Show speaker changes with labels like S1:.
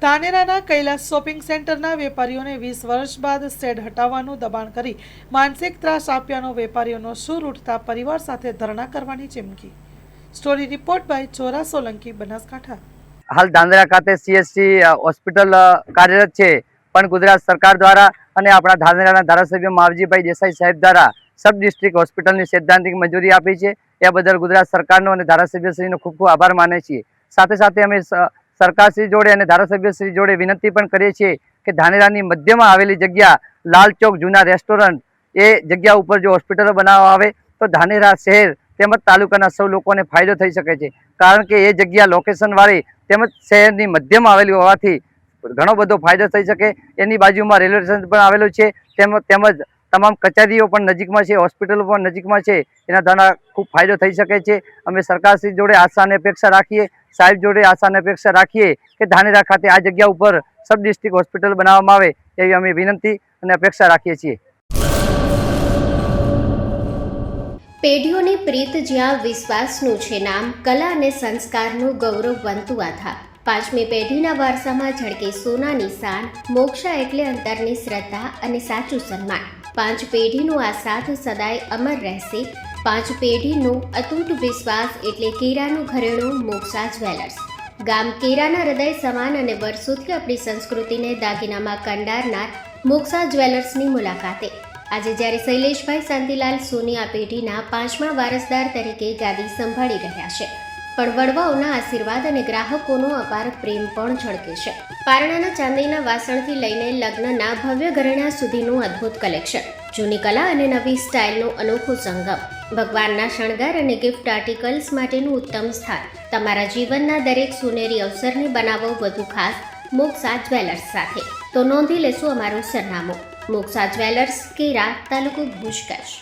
S1: ધાનેરાના Kailash shopping સેન્ટરના વેપારીઓને 20 વર્ષ બાદ શેડ હટાવવાનું દબાણ કરી માનસિક ત્રાસ આપ્યાનો વેપારીઓનો સૂર ઉઠતા પરિવાર સાથે ધરણા કરવાની ચીમકી। સ્ટોરી રિપોર્ટ બાય ચોરા સોલંકી, બનાસકાંઠા।
S2: હાલ ધાનેરા ખાતે CHC હોસ્પિટલ કાર્યરત છે, પણ ગુજરાત સરકાર દ્વારા અને આપણા ધાનેરાના ધારાસભ્ય માવજીભાઈ દેસાઈ સાહેબ દ્વારા સબ ડિસ્ટ્રિક્ટ હોસ્પિટલની સૈદ્ધાંતિક મંજૂરી આપી છે। એ બદલ ગુજરાત સરકારનો અને ધારાસભ્યશ્રીનો ખૂબ ખૂબ આભાર માને છીએ। સાથે સાથે અમે સરકારશ્રી જોડે અને ધારાસભ્યશ્રી જોડે વિનંતી પણ કરીએ છીએ કે ધાનેરાની મધ્યમાં આવેલી જગ્યા લાલ ચોક જૂના રેસ્ટોરન્ટ એ જગ્યા ઉપર જો હોસ્પિટલો બનાવવા આવે તો ધાનેરા શહેર તેમજ તાલુકાના સૌ લોકોને ફાયદો થઈ શકે છે, કારણ કે એ જગ્યા લોકેશનવાળી તેમજ શહેરની મધ્યમાં આવેલી હોવાથી ઘણો બધો ફાયદો થઈ શકે। એની બાજુમાં રેલવે સ્ટેશન પણ આવેલું છે, તેમજ તમામ કચેરીઓ પણ નજીકમાં છે, હોસ્પિટલો પણ નજીકમાં છે, એના દ્વારા ખૂબ ફાયદો થઈ શકે છે। અમે સરકારશ્રી જોડે આશા અને અપેક્ષા રાખીએ, સાહેબ જોડે આશા અને અપેક્ષા રાખીએ કે ધાનેરા ખાતે આ જગ્યા ઉપર સબ ડિસ્ટ્રિક્ટ હોસ્પિટલ બનાવવામાં આવે એવી અમે વિનંતી અને અપેક્ષા રાખીએ છીએ।
S3: પેઢીઓની પ્રીત જ્યાં વિશ્વાસનું છે નામ, કલા અને સંસ્કારનું ગૌરવ બનતું આધાર, પાંચમી પેઢીના વારસામાં ઝળકે સોનાની શાન, મોક્ષા એટલે અંતરની શ્રદ્ધા અને સાચું સન્માન। પાંચ પેઢીનું આ સાથ સદાય અમર રહેશે, પાંચ પેઢીનું અતૂટ વિશ્વાસ એટલે કેરાનું ઘરેણું મોક્ષા જ્વેલર્સ। ગામ કેરાના હૃદય સમાન અને વર્ષોથી આપણી સંસ્કૃતિને દાગીનામાં કંડારનાર મોક્ષા જ્વેલર્સની મુલાકાતે આજે જ્યારે શૈલેષભાઈ શાંતિલાલ સોની આ પેઢીના પાંચમા વારસદાર તરીકે ગાદી સંભાળી રહ્યા છે, પણ વડવાઓના આશીર્વાદ અને ગ્રાહકોનો અપાર પ્રેમ પણ ઝળકે છે। પારણાના ચાંદીના વાસણથી લઈને લગ્નના ભવ્ય ઘરેણા સુધીનું અદ્ભુત કલેક્શન, જૂની કલા અને નવી સ્ટાઇલનો અનોખો સંગમ, ભગવાનના શણગાર અને ગિફ્ટ આર્ટિકલ્સ માટેનું ઉત્તમ સ્થાન, તમારા જીવનના દરેક સોનેરી અવસરને બનાવો વધુ ખાસ મોક્ષા જ્વેલર્સ સાથે। તો નોંધી લેશો અમારું સરનામું, મોક્ષા જ્વેલર્સ, કેરા, તાલુકો ભુજ, કચ્છ।